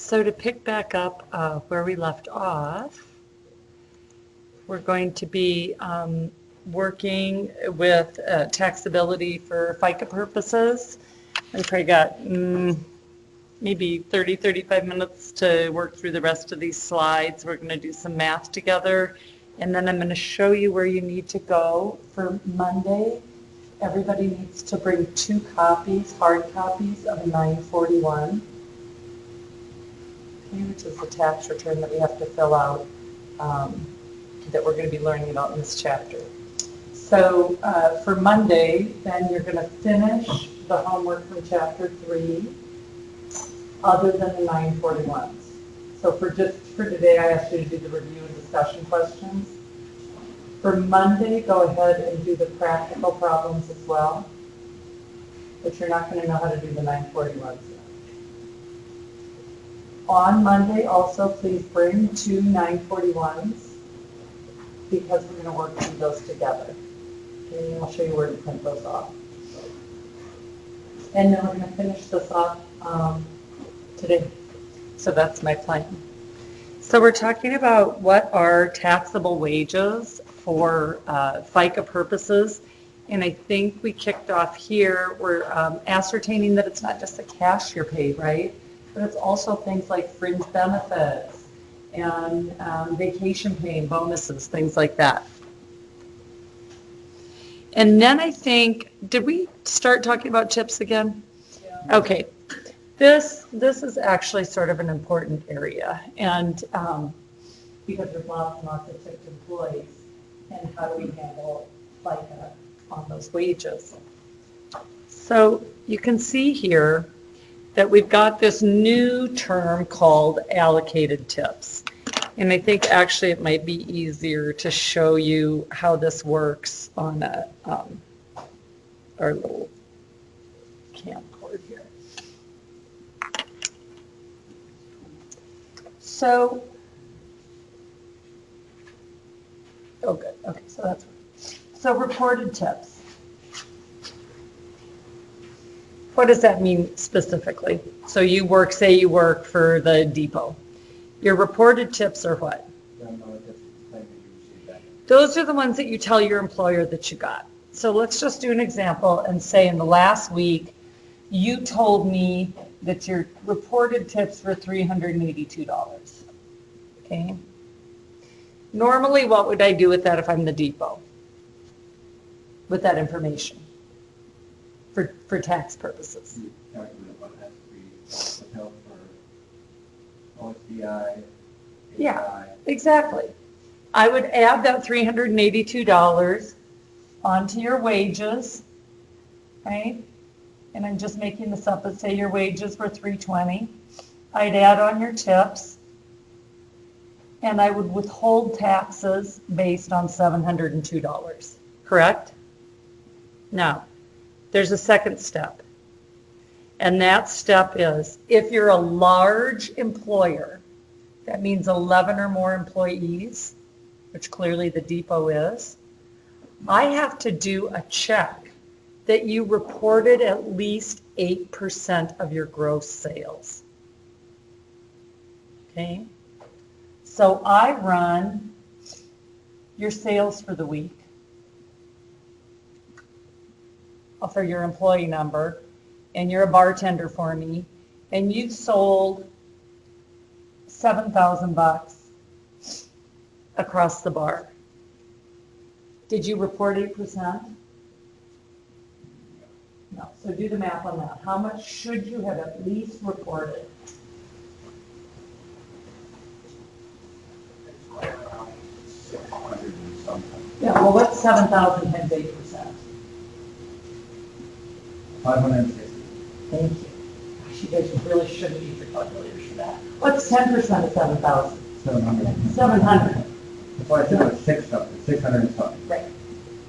So to pick back up where we left off, we're going to be working with taxability for FICA purposes. We probably got maybe 30, 35 minutes to work through the rest of these slides. We're going to do some math together, and then I'm going to show you where you need to go for Monday. Everybody needs to bring 2 copies, hard copies of a 941, which is the tax return that we have to fill out that we're going to be learning about in this chapter. So for Monday, then you're going to finish the homework from chapter 3, other than the 941s. So for today, I asked you to do the review and discussion questions. For Monday, go ahead and do the practical problems as well, but you're not going to know how to do the 941s yet. On Monday, also, please bring 2 941s because we're going to work through those together. Okay, and I'll show you where to print those off. And then we're going to finish this off today. So that's my plan. So we're talking about what are taxable wages for FICA purposes. And I think we kicked off here. We're ascertaining that it's not just the cash you're paid, right? But it's also things like fringe benefits and vacation pay and bonuses, things like that. And then I think, did we start talking about tips again? Yeah. Okay. This is actually sort of an important area, and because there's lots and lots of tipped employees, and how do we handle FICA on those wages? So you can see here that we've got this new term called allocated tips. And I think actually it might be easier to show you how this works on our little camcorder here. So, oh good, okay, so that's right. So reported tips. What does that mean specifically? So you work, say you work for the depot. Your reported tips are what? Those are the ones that you tell your employer that you got. So let's just do an example and say in the last week, you told me that your reported tips were $382. Okay? Normally, what would I do with that if I'm the depot? With that information? For tax purposes. OCI, yeah, exactly. I would add that $382 onto your wages, right? And I'm just making this up, let's say your wages were $320. I'd add on your tips, and I would withhold taxes based on $702, correct? Now, there's a second step. And that step is, if you're a large employer, that means 11 or more employees, which clearly the depot is, I have to do a check that you reported at least 8% of your gross sales. Okay? So I run your sales for the week, for your employee number, and you're a bartender for me, and you've sold $7,000 across the bar. Did you report 8%? No. So do the math on that. How much should you have at least reported? Yeah, well, what's 7,000 times 8%? 560. Thank you. Gosh, you guys really shouldn't use your calculators for that. What's 10% of 7,000? 700. 700. That's why I said it was 600 and something. Right.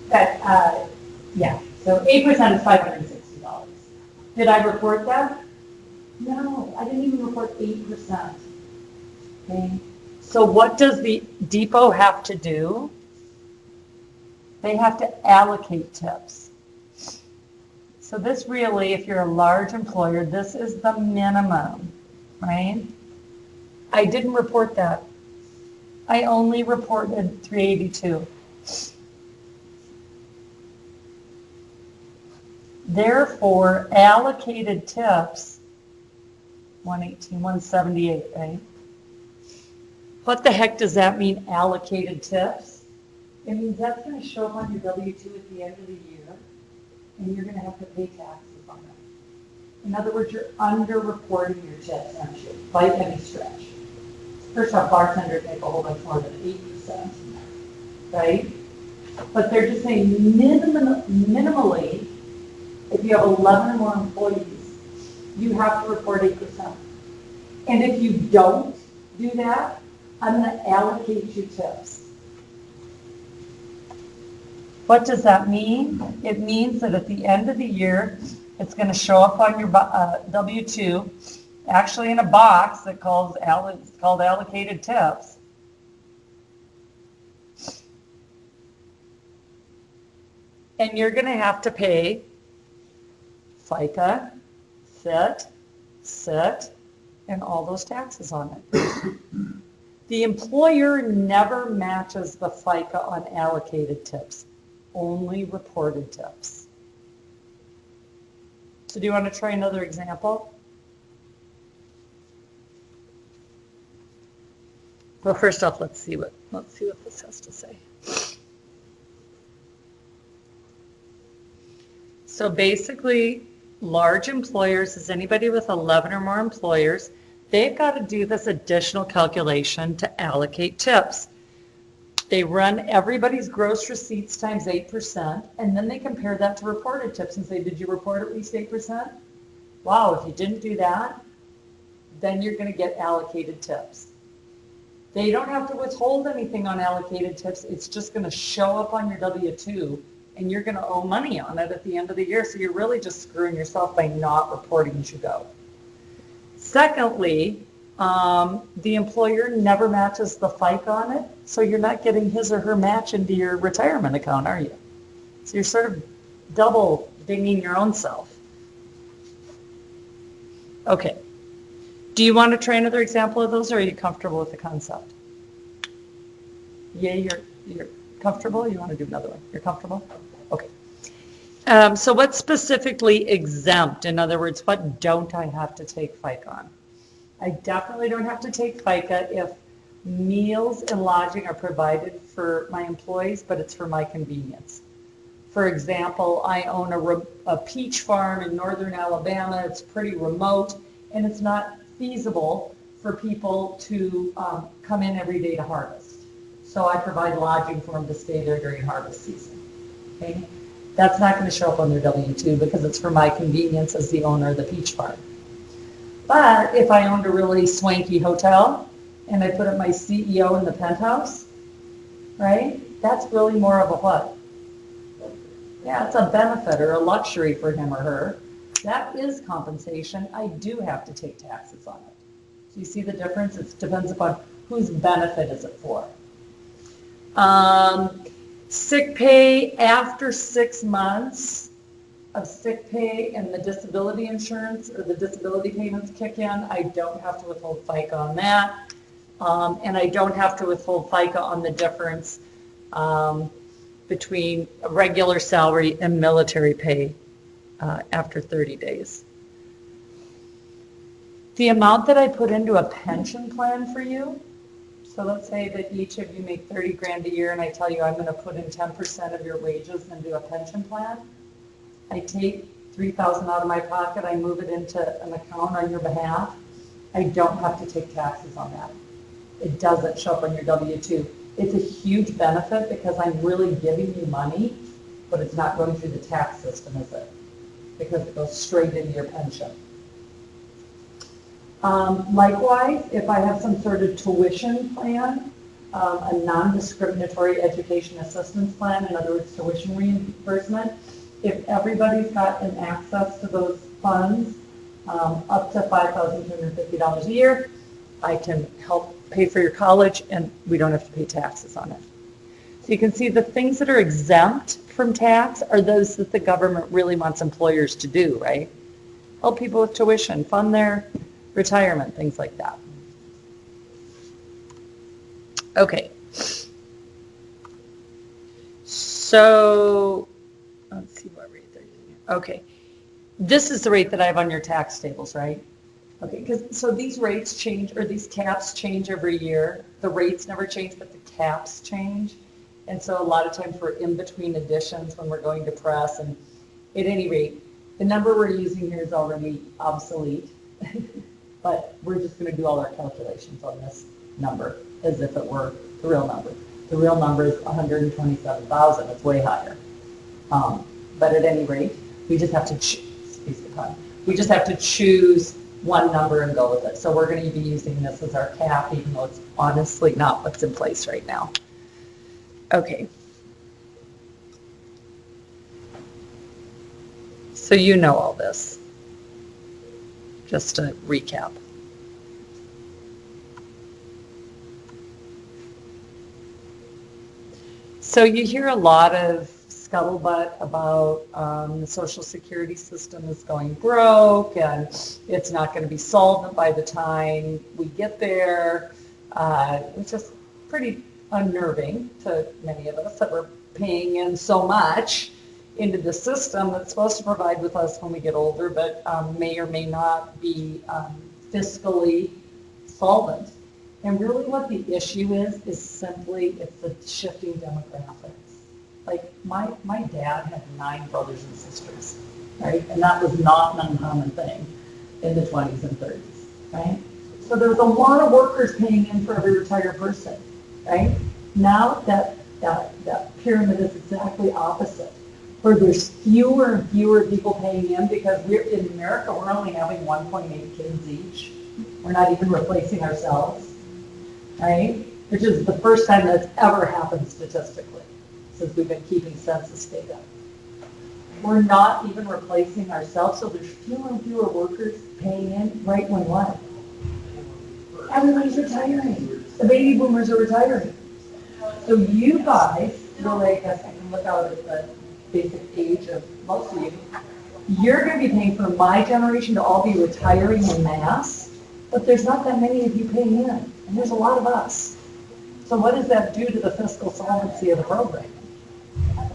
That, yeah. So 8% is $560. Did I report that? No, I didn't even report 8%. Okay. So what does the depot have to do? They have to allocate tips. So this really, if you're a large employer, this is the minimum, right? I didn't report that. I only reported 382. Therefore, allocated tips, 118, 178, right? What the heck does that mean, allocated tips? It means that's going to show up on your W-2 at the end of the year, and you're going to have to pay taxes on it. In other words, you're underreporting your tips, aren't you, by any stretch. First off, bartenders make a whole bunch more than 8%, right? But they're just saying minimally, if you have 11 or more employees, you have to report 8%. And if you don't do that, I'm going to allocate you tips. What does that mean? It means that at the end of the year, it's going to show up on your W-2, actually in a box that called allocated tips. And you're going to have to pay FICA, CIT, and all those taxes on it. The employer never matches the FICA on allocated tips, only reported tips. So do you want to try another example? Well, first off, let's see what this has to say. So basically, large employers is anybody with 11 or more employers. They've got to do this additional calculation to allocate tips. They run everybody's gross receipts times 8%, and then they compare that to reported tips and say, did you report at least 8%? Wow, if you didn't do that, then you're going to get allocated tips. They don't have to withhold anything on allocated tips. It's just going to show up on your W-2, and you're going to owe money on it at the end of the year. So you're really just screwing yourself by not reporting as you go. Secondly, the employer never matches the FICA on it, so you're not getting his or her match into your retirement account, are you? So you're sort of double dinging your own self. Okay. Do you want to try another example of those, or are you comfortable with the concept? Yeah, you're comfortable? You want to do another one? You're comfortable? Okay. So what's specifically exempt? In other words, what don't I have to take FICA on? I definitely don't have to take FICA if meals and lodging are provided for my employees, but it's for my convenience. For example, I own a peach farm in northern Alabama. It's pretty remote, and it's not feasible for people to come in every day to harvest. So I provide lodging for them to stay there during harvest season. Okay? That's not going to show up on their W-2 because it's for my convenience as the owner of the peach farm. But if I owned a really swanky hotel and I put up my CEO in the penthouse, right? That's really more of a what? Yeah, it's a benefit or a luxury for him or her. That is compensation. I do have to take taxes on it. So you see the difference? It depends upon whose benefit is it for. Sick pay after 6 months of sick pay and the disability insurance or the disability payments kick in, I don't have to withhold FICA on that. And I don't have to withhold FICA on the difference between a regular salary and military pay after 30 days. The amount that I put into a pension plan for you, so let's say that each of you make 30 grand a year and I tell you I'm going to put in 10% of your wages into a pension plan. I take $3,000 out of my pocket, I move it into an account on your behalf. I don't have to take taxes on that. It doesn't show up on your W-2. It's a huge benefit because I'm really giving you money, but it's not going through the tax system, is it? Because it goes straight into your pension. Likewise, if I have some sort of tuition plan, a non-discriminatory education assistance plan, in other words, tuition reimbursement, if everybody's got an access to those funds up to $5,250 a year, I can help pay for your college and we don't have to pay taxes on it. So you can see the things that are exempt from tax are those that the government really wants employers to do, right? Help people with tuition, fund their retirement, things like that. Okay. So, let's see what rate they're using. Okay. This is the rate that I have on your tax tables, right? Okay, because, so these rates change, or these caps change every year. The rates never change, but the caps change. And so a lot of times we're in between additions when we're going to press, and at any rate, the number we're using here is already obsolete. But we're just gonna do all our calculations on this number as if it were the real number. The real number is 127,000, it's way higher. But at any rate, we just have to excuse the pun, we just have to choose one number and go with it. So we're going to be using this as our cap, even though it's honestly not what's in place right now. Okay. So you know all this. Just to recap. So you hear a lot of scuttlebutt about the Social Security system is going broke and it's not going to be solvent by the time we get there. It's just pretty unnerving to many of us that we're paying in so much into the system that's supposed to provide with us when we get older, but may or may not be fiscally solvent. And really what the issue is simply, it's the shifting demographics. Like my dad had 9 brothers and sisters, right? And that was not an uncommon thing in the 20s and 30s, right? So there was a lot of workers paying in for every retired person, right? Now that pyramid is exactly opposite, where there's fewer and fewer people paying in because we're in America, we're only having 1.8 kids each. We're not even replacing ourselves. Right? Which is the first time that's ever happened statistically since we've been keeping census data. We're not even replacing ourselves, so there's fewer and fewer workers paying in right when what? Everybody's retiring. The baby boomers are retiring. So you guys, really, I guess I can look out at the basic age of most of you, you're going to be paying for my generation to all be retiring en masse, but there's not that many of you paying in. And there's a lot of us. So what does that do to the fiscal solvency of the program?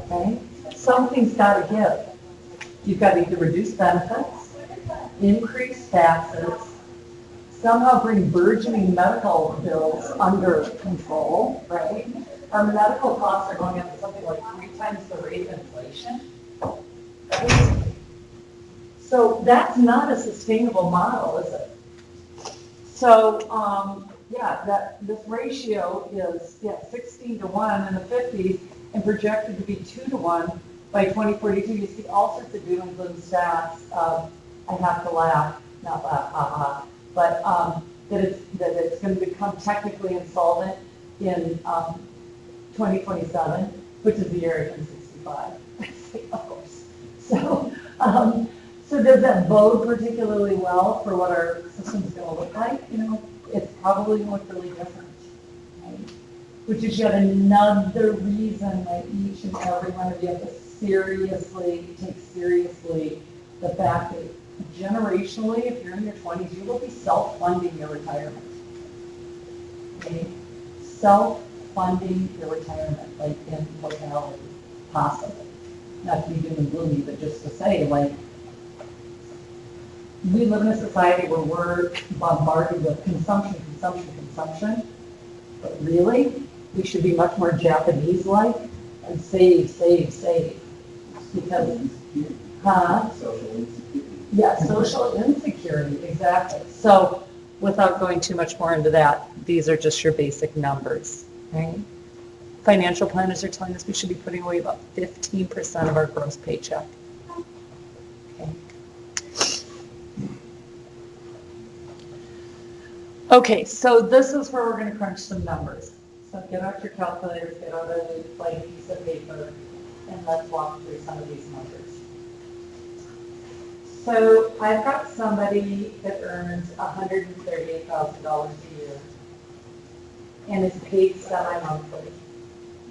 Okay? Something's got to give. You've got to either reduce benefits, increase taxes, somehow bring burgeoning medical bills under control, right? Our medical costs are going up to something like 3 times the rate of inflation. So that's not a sustainable model, is it? So, this ratio is 16 to 1 in the 50s and projected to be 2 to 1 by 2042. You see all sorts of doom and gloom stats. I have to laugh, not laugh, but that it's going to become technically insolvent in 2027, which is the year 1865. Of course. So does that bode particularly well for what our system is going to look like? You know, it's probably going to look really different, right? Which is yet another reason why each and every one of you have to take seriously the fact that generationally, if you're in your 20s, you will be self-funding your retirement. Okay? Self-funding your retirement, like in mortality, possibly. Not to be doom and gloomy, but just to say, like, we live in a society where we're bombarded with consumption, but really, we should be much more Japanese-like and save. Because, Social insecurity. yeah, social insecurity, exactly. So, without going too much more into that, these are just your basic numbers, right? Financial planners are telling us we should be putting away about 15% of our gross paycheck. Okay. Okay, so this is where we're going to crunch some numbers. So get out your calculators, get out a blank piece of paper, and let's walk through some of these numbers. So I've got somebody that earns $138,000 a year and is paid semi-monthly.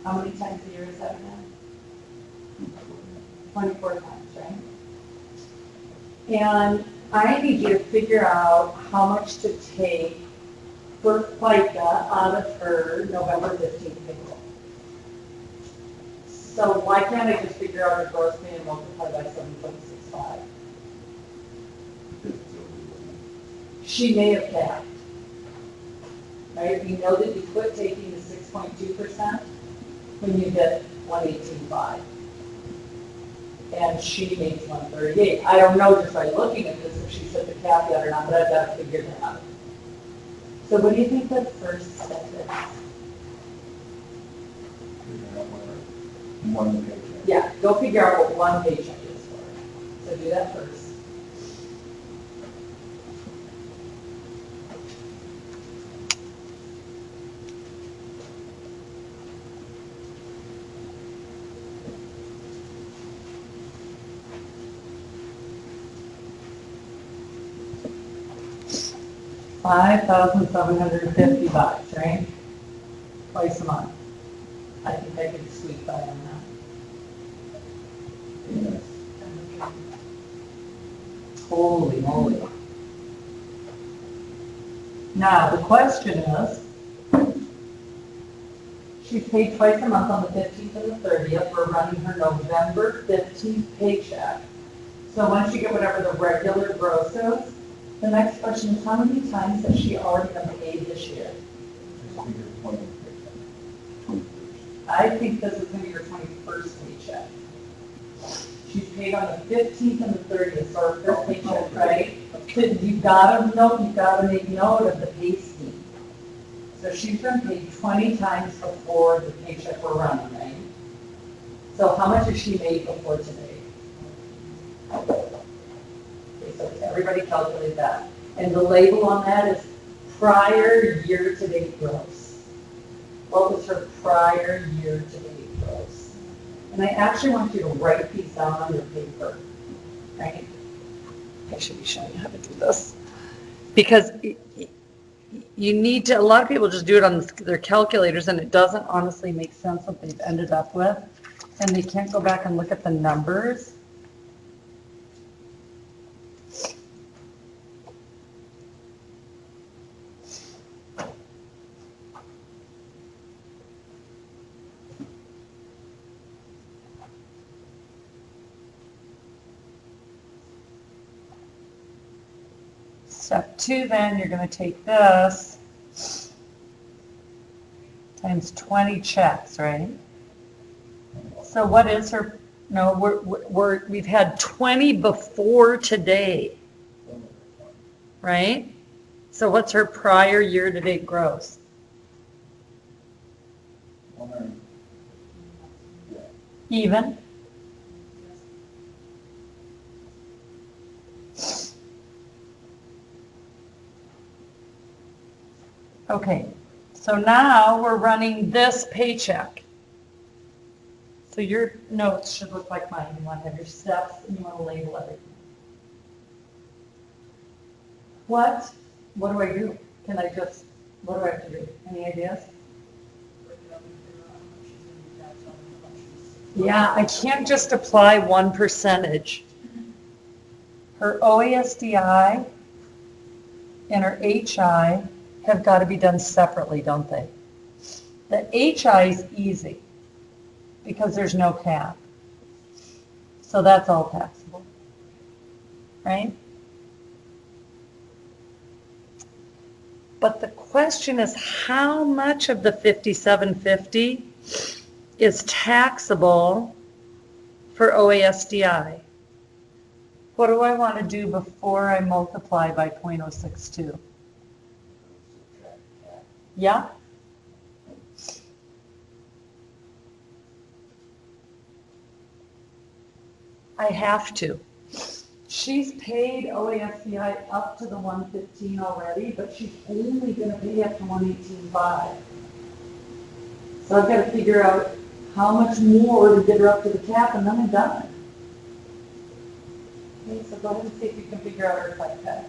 How many times a year is that now? 24 times, right? And I need you to figure out how much to take for FICA out of her November 15th payroll. So why can't I just figure out her gross pay and multiply by 7.65? She may have capped. Right? We know that you quit taking the 6.2% when you hit 118.5. And she makes 138. I don't know just by looking at this if she set the cap yet or not, but I've got to figure that out. So what do you think the first step is? One paycheck. Yeah, go figure out what one paycheck is for. So do that first. $5,750, right? Twice a month. I think I could squeak by on that. Yes. Holy moly. Now, the question is, she's paid twice a month on the 15th and the 30th. We're running her November 15th paycheck. So once you get whatever the regular gross is, the next question is, how many times has she already been paid this year? I think this is going to be your 21st paycheck. She's paid on the 15th and the 30th, so her first paycheck, right? You've got to make note of the pay scheme. So she's been paid 20 times before the paycheck we're running, right? So how much has she made before today? Okay, so everybody calculate that. And the label on that is prior year-to-date gross. What was her prior year-to-date gross? And I actually want you to write these down on your paper, right? I should be showing you how to do this. Because you need to, a lot of people just do it on their calculators and it doesn't honestly make sense what they've ended up with. And they can't go back and look at the numbers. Step 2, then, you're going to take this times 20 checks, right? So what is her, no, we've had 20 before today, right? So what's her prior year-to-date gross? Even? Okay, so now we're running this paycheck. So your notes should look like mine. You want to have your steps and you want to label everything. What do I do? What do I have to do? Any ideas? Yeah, I can't just apply one percentage. Her OASDI and her HI have got to be done separately, don't they? The HI is easy because there's no cap. So that's all taxable, right? But the question is, how much of the 5750 is taxable for OASDI? What do I want to do before I multiply by 0.062? Yeah? I have to. She's paid OASDI up to the 115 already, but she's only going to pay up to 118.5. So I've got to figure out how much more to get her up to the cap, and then I'm done. Okay, so go ahead and see if you can figure out her FICA.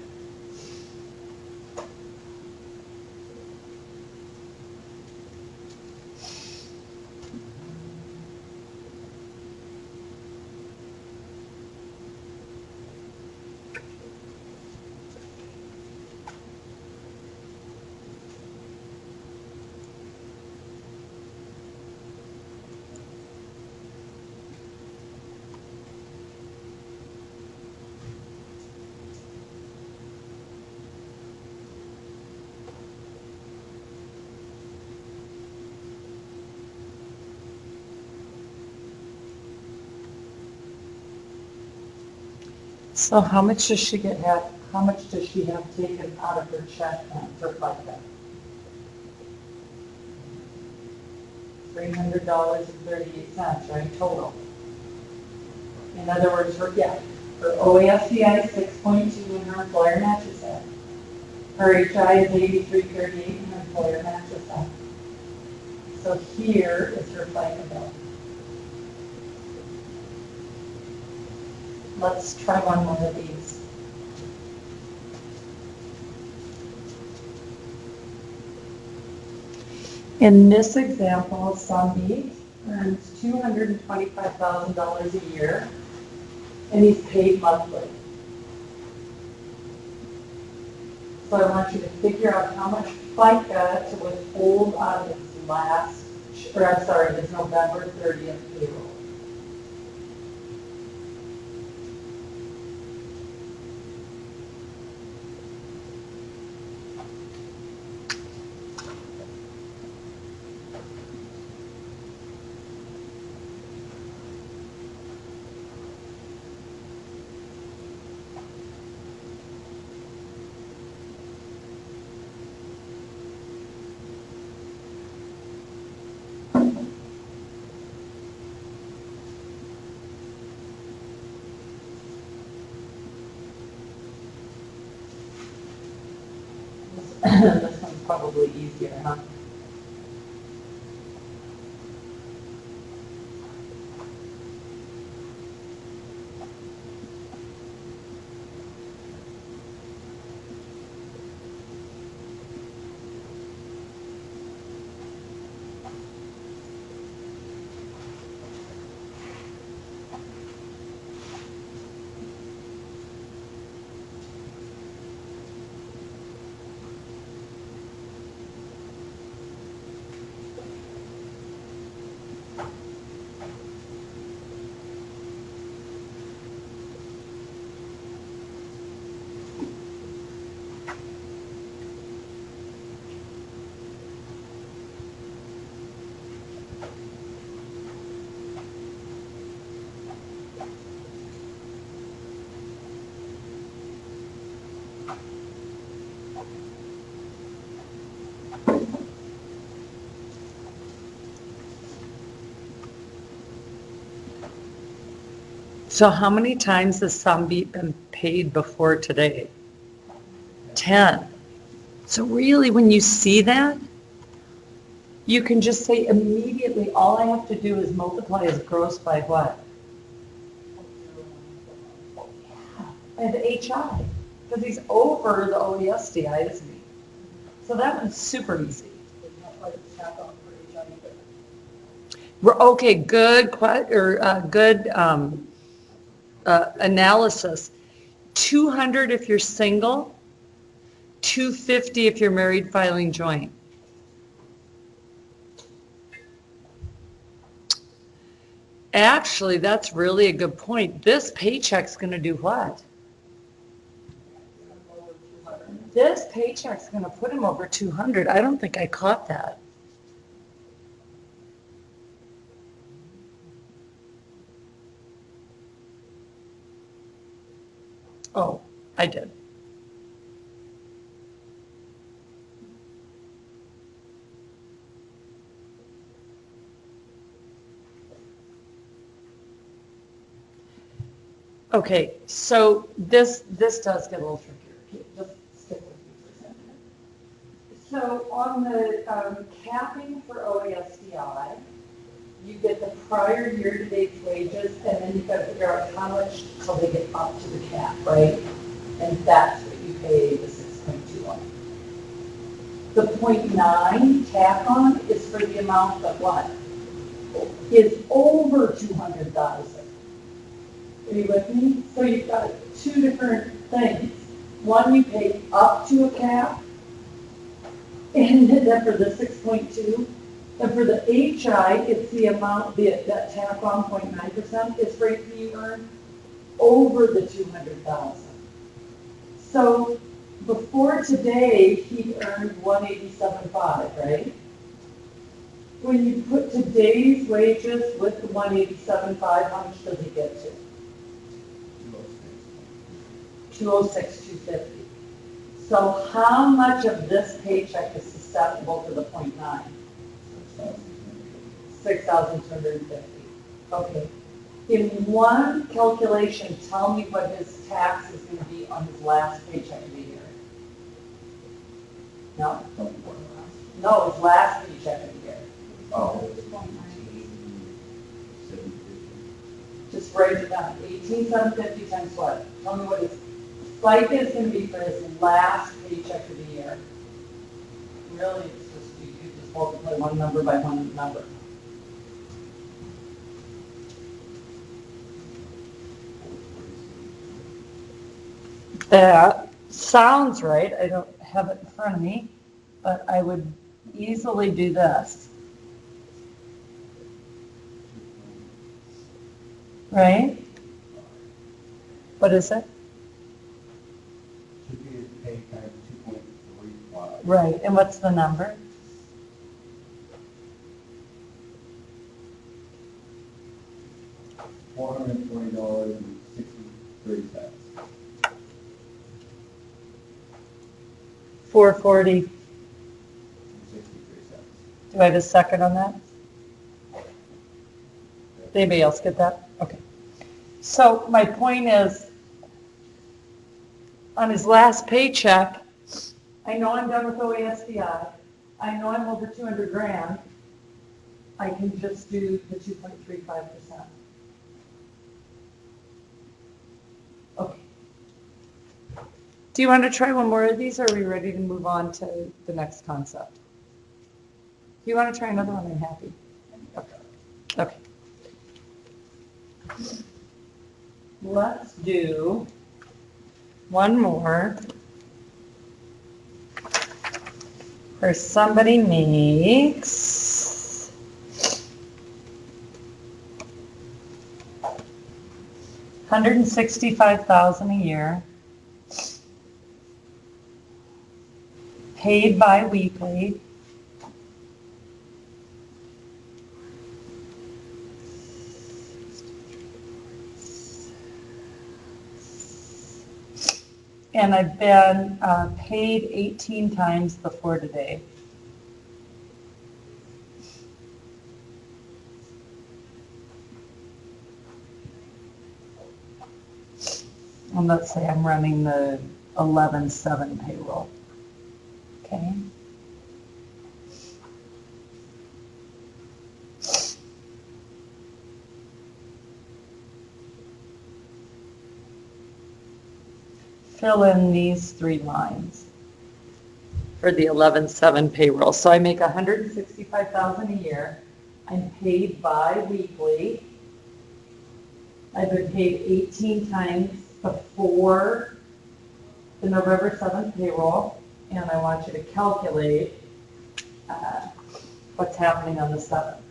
So how much does she how much does she have taken out of her check then for FICA? $300.38, right, total. In other words, her OASDI is 6.2 and her employer matches that. Her HI is 83.38 and her employer matches that. So here is her FICA bill. Let's try one more of these. In this example, Sandeep earns $225,000 a year, and he's paid monthly. So I want you to figure out how much FICA to withhold on his his November 30th payroll. This one's probably easier, huh? So how many times has Sandeep been paid before today? 10. So really, when you see that, you can just say immediately, all I have to do is multiply his gross by what? By the HI, because he's over the OESDI, isn't he? So that one's super easy. Okay, good analysis. 200 if you're single, 250 if you're married filing joint. Actually, that's really a good point. This paycheck's going to do what? This paycheck's going to put him over 200. I don't think I caught that. Oh, I did. Okay, so this does get a little trickier. Just stick with me for a second. So on the capping for OASDI, you get the prior year-to-date wages, and then you've got to figure out how much till they get up to the cap, right? And that's what you pay the 6.2 on. The 0.9 tack on is for the amount that what? Is over 200,000. Are you with me? So you've got two different things. One, you pay up to a cap, and then for the 6.2, and for the HI, it's the amount, that tack on 0.9% is rate you earn over the 200,000. So before today, he earned 187.5, right? When you put today's wages with the 187.5, how much does he get to? 206,250. So how much of this paycheck is susceptible to the 0.9? 6,250. Okay. In one calculation, tell me what his tax is going to be on his last paycheck of the year. No? No, his last paycheck of the year. Oh. Just write it down. 18,750 times what? Tell me what his FICA is going to be for his last paycheck of the year. Really, it's just, you just multiply one number by one number. That sounds right. I don't have it in front of me, but I would easily do this. Right? What is it? Should be his pay times 2.35. Right, and what's the number? $420.63. 440. 63 cents. Do I have a second on that? Did anybody else get that? Okay. So my point is, on his last paycheck, I know I'm done with OASDI. I know I'm over 200 grand. I can just do the 2.35%. Okay. Do you want to try one more of these, or are we ready to move on to the next concept? Do you want to try another one? I'm happy. Okay. Let's do one more where somebody makes $165,000 a year, paid bi-weekly, and I've been paid 18 times before today. And let's say I'm running the 11/7 payroll. Okay. Fill in these three lines for the 11/7 payroll. So I make $165,000 a year. I'm paid bi-weekly. I've been paid 18 times before the November 7th payroll, and I want you to calculate what's happening on the 7th.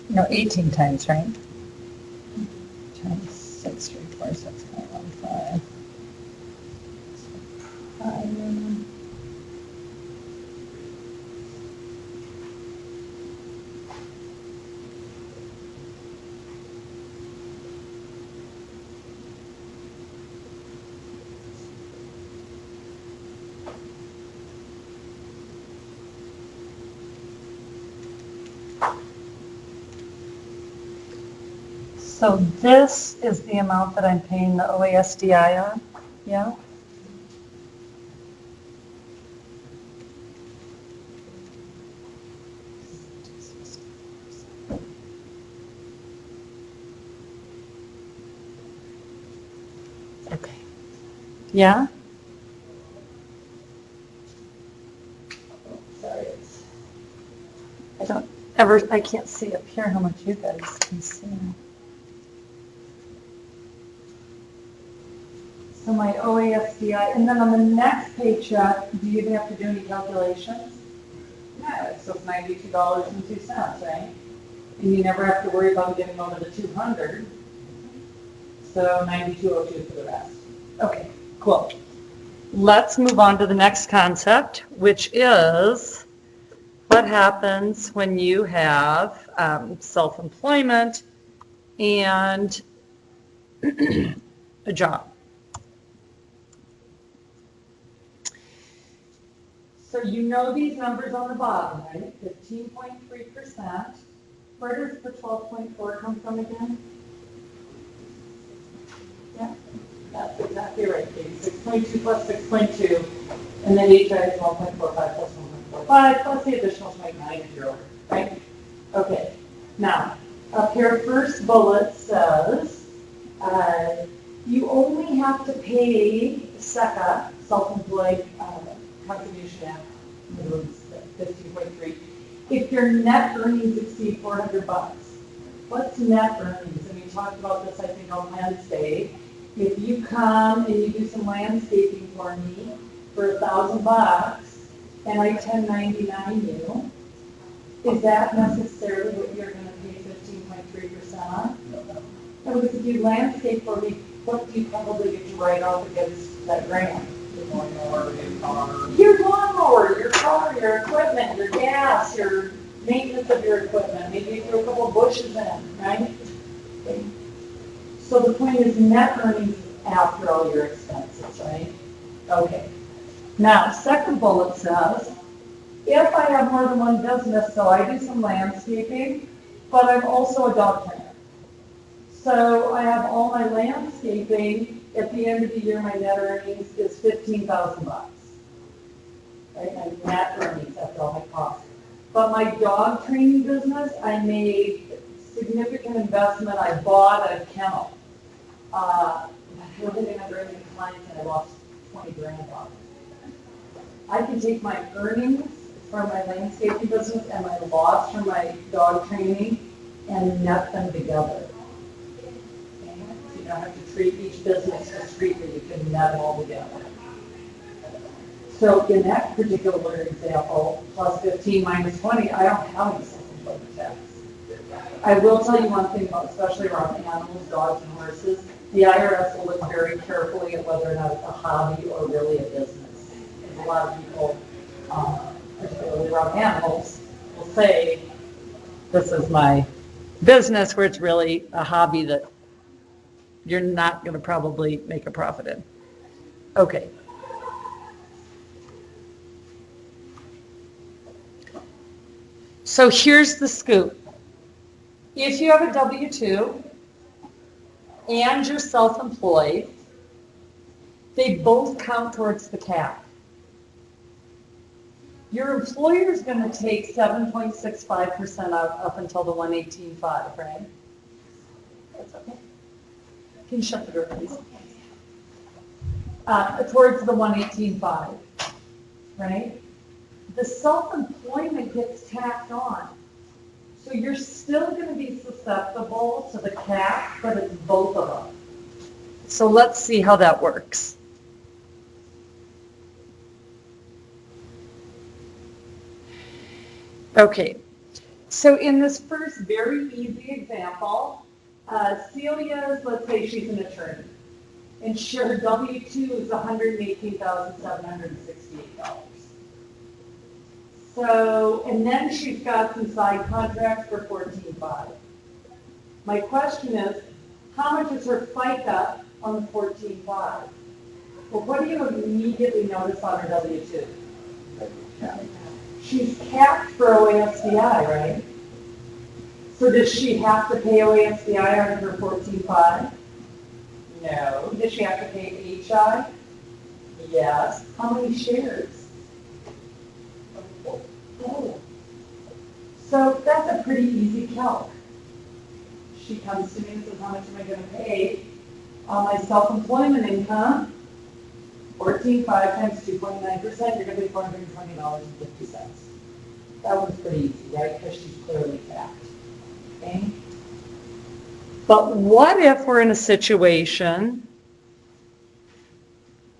No, 18 times, right? Times 634,6.15. So this is the amount that I'm paying the OASDI on, yeah? Okay. Yeah? Sorry, I can't see up here how much you guys can see. So my OASDI, and then on the next paycheck, do you even have to do any calculations? Yeah, so it's $92.02, right? And you never have to worry about getting over the 200. So 92.02 for the rest. Okay, cool. Let's move on to the next concept, which is what happens when you have self-employment and a job. So you know these numbers on the bottom, right? 15.3%. Where does the 12.4 come from again? Yeah, that's exactly right, Katie. 6.2 plus 6.2, and then each is 1.45 plus 1.45 plus the additional 0.9 if you're over, right? Okay. Now, up here, first bullet says you only have to pay SECA, self-employed contribution act, 15.3, if your net earnings exceed 400 bucks. What's net earnings? And we talked about this, I think, on Wednesday. If you come and you do some landscaping for me for $1,000 and I 1099 you, is that necessarily what you're going to pay 15.3% on? No. Because if you landscape for me, what do you probably get to write off against that grant? Your lawnmower, your car, your equipment, your gas, your maintenance of your equipment. Maybe you throw a couple of bushes in, right? Okay. So the point is net earnings after all your expenses, right? Okay. Now, second bullet says, if I have more than one business, so I do some landscaping, but I'm also a dog trainer. So I have all my landscaping. At the end of the year, my net earnings is $15,000. Right, my net earnings after all my costs. But my dog training business, I made significant investment. I bought a kennel. I wasn't under any clients, and I lost 20 grand on it. I can take my earnings from my landscaping business and my loss from my dog training and net them together. You don't have to treat each business discretely, you can net them all together. So in that particular example, plus 15 minus 20, I don't have any self-employment tax. I will tell you one thing, especially around animals, dogs, and horses. The IRS will look very carefully at whether or not it's a hobby or really a business. Because a lot of people, particularly around animals, will say, this is my business, where it's really a hobby that you're not going to probably make a profit in. Okay. So here's the scoop. If you have a W-2 and you're self-employed, they both count towards the cap. Your employer is going to take 7.65% out up until the 118.5, right? That's okay. Can you shut the door, please? Towards the 118.5, right? The self-employment gets tacked on. So you're still going to be susceptible to the cap, but it's both of them. So let's see how that works. Okay, So in this first very easy example, Celia's, let's say she's an attorney, and her W-2 is $118,768. So, and then she's got some side contracts for $14,500. My question is, how much is her FICA on the $14,500? Well, what do you immediately notice on her W-2? She's capped for OASDI, right? So does she have to pay OASDI on her $14,500? No. Does she have to pay HI? Yes. How many shares? Oh. So that's a pretty easy calc. She comes to me and says, how much am I going to pay on my self-employment income? 14.5 times 2.9%, you're going to pay $420.50. That one's pretty easy, right? Because she's clearly capped. Okay? But what if we're in a situation,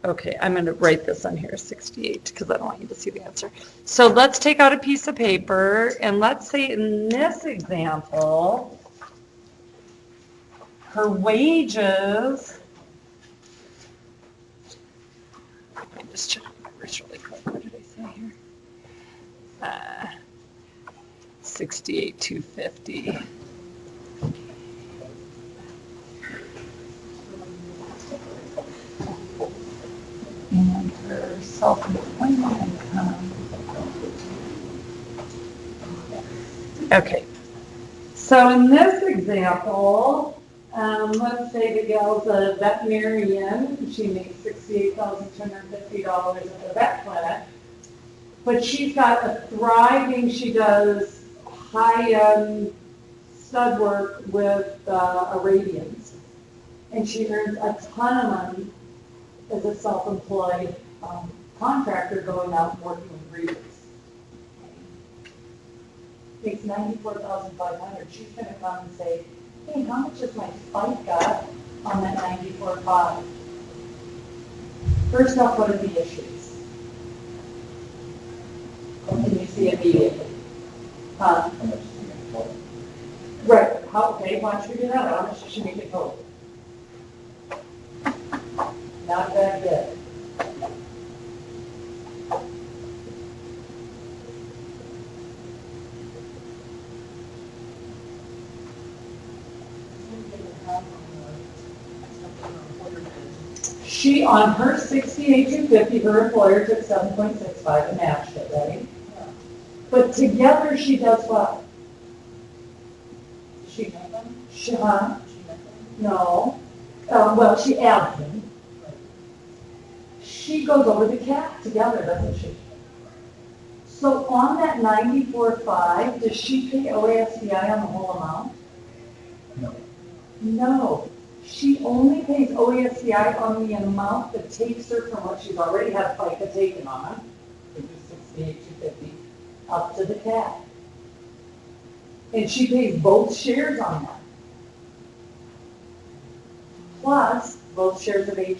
okay, I'm going to write this on here, 68, because I don't want you to see the answer. So let's take out a piece of paper, and let's say in this example, her wages, let me just check my numbers really quick. What did I say here? 68,250. And her self-employment income. Okay. So in this example, let's say the gal's a veterinarian. She makes $68,250 at the vet clinic. But she's got a thriving, she does high-end stud work with Arabians. And she earns a ton of money as a self-employed contractor going out and working with breeders. Makes $94,500. She's going to come and say, hey, how much is my FICA on that $94,500? First off, what are the issues? What can you see immediately? How much is she going to pay? Right. Okay, why don't you do that? How much does she make it total? Not that good. She, on her 68,250, her employer took 7.65 and matched it, right? But together she does what? She, huh? No. Well, she adds them. She goes over the cap together, doesn't she? So on that 94.5, does she pay OASDI on the whole amount? No. No. She only pays OASDI on the amount that takes her from what she's already had FICA taken on, which is 68,250, up to the cap. And she pays both shares on that. Plus both shares of HI.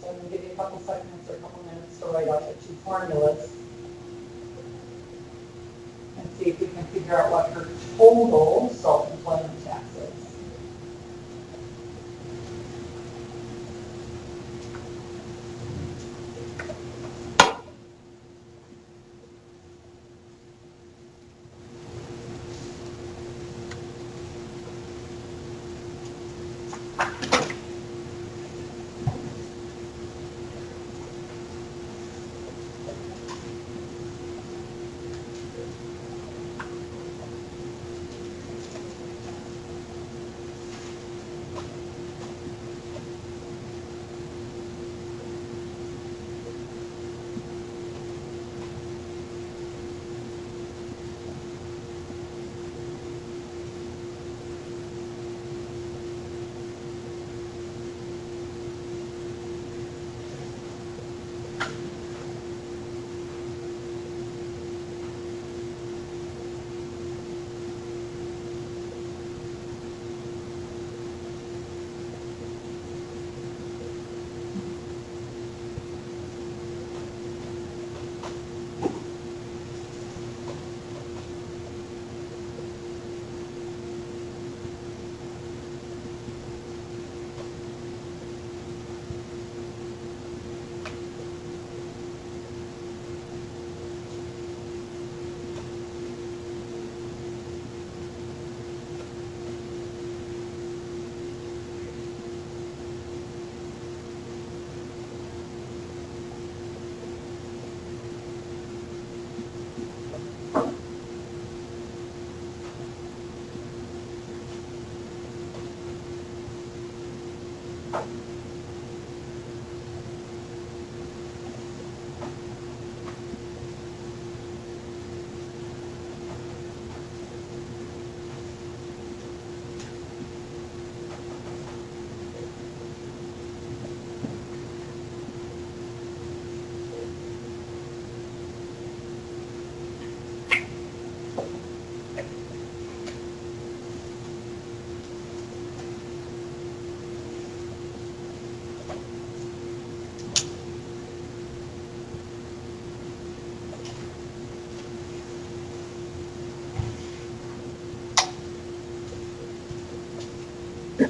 So I'm going to give you a couple seconds or a couple minutes to write out the two formulas and see if we can figure out what her total self-employment tax is.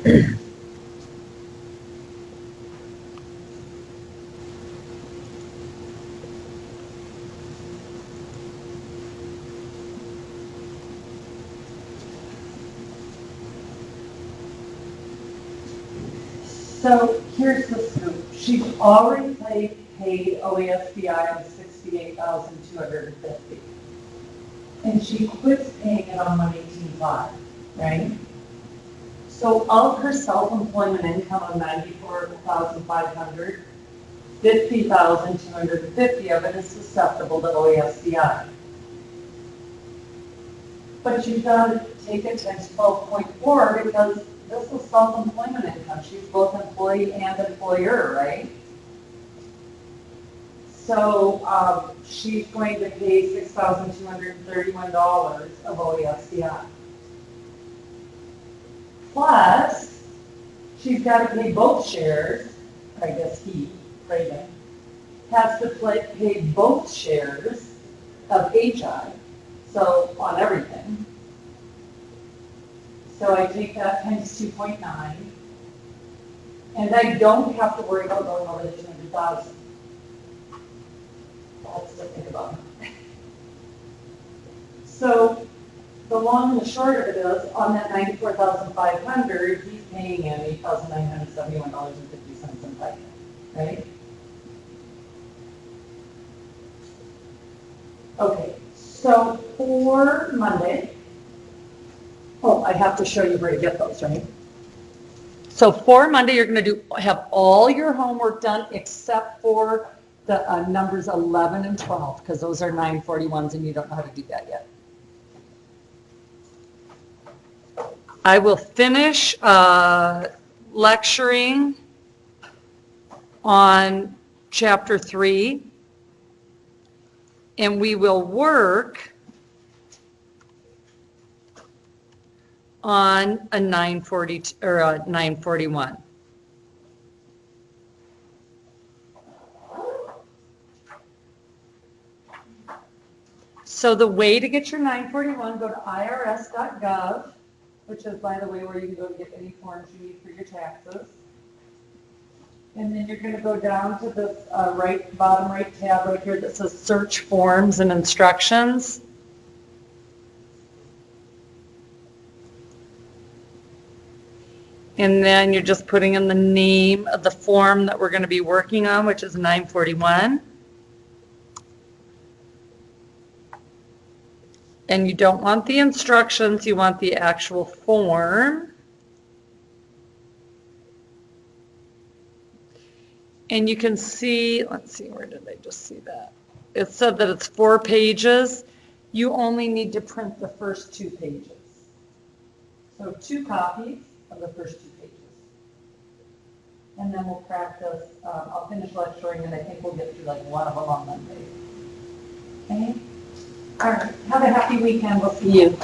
So here's the scoop. She's already paid OASBI on $68,250. And she quits paying it on 118.5, right? So of her self-employment income of 94,500, 50,250 of it is susceptible to OASBI. But you've got to take it times 12.4 because this is self-employment income. She's both employee and employer, right? So she's going to pay $6,231 of OASBI. Plus, she's got to pay both shares, I guess he, Reagan, has to pay both shares of HI, so on everything. So I take that times 2.9, and I don't have to worry about going over the 200,000. That's to think about. So the long and the short of it is, on that 94,500, he's paying in $8,971.50 in FICA, right? Okay, so for Monday, oh, I have to show you where to get those, right? So for Monday, you're going to have all your homework done except for the numbers 11 and 12, because those are 941s and you don't know how to do that yet. I will finish lecturing on chapter 3, and we will work on a 940 or a 941. So the way to get your 941, go to irs.gov, which is, by the way, where you can go to get any forms you need for your taxes. And then you're going to go down to the bottom right tab right here that says Search Forms and Instructions. And then you're just putting in the name of the form that we're going to be working on, which is 941. And you don't want the instructions, you want the actual form. And you can see, let's see, where did I just see that? It said that it's 4 pages. You only need to print the first 2 pages. So 2 copies of the first 2 pages. And then we'll practice, I'll finish lecturing and I think we'll get through like one of them on Monday. Okay? All right, have a happy weekend. We'll see you.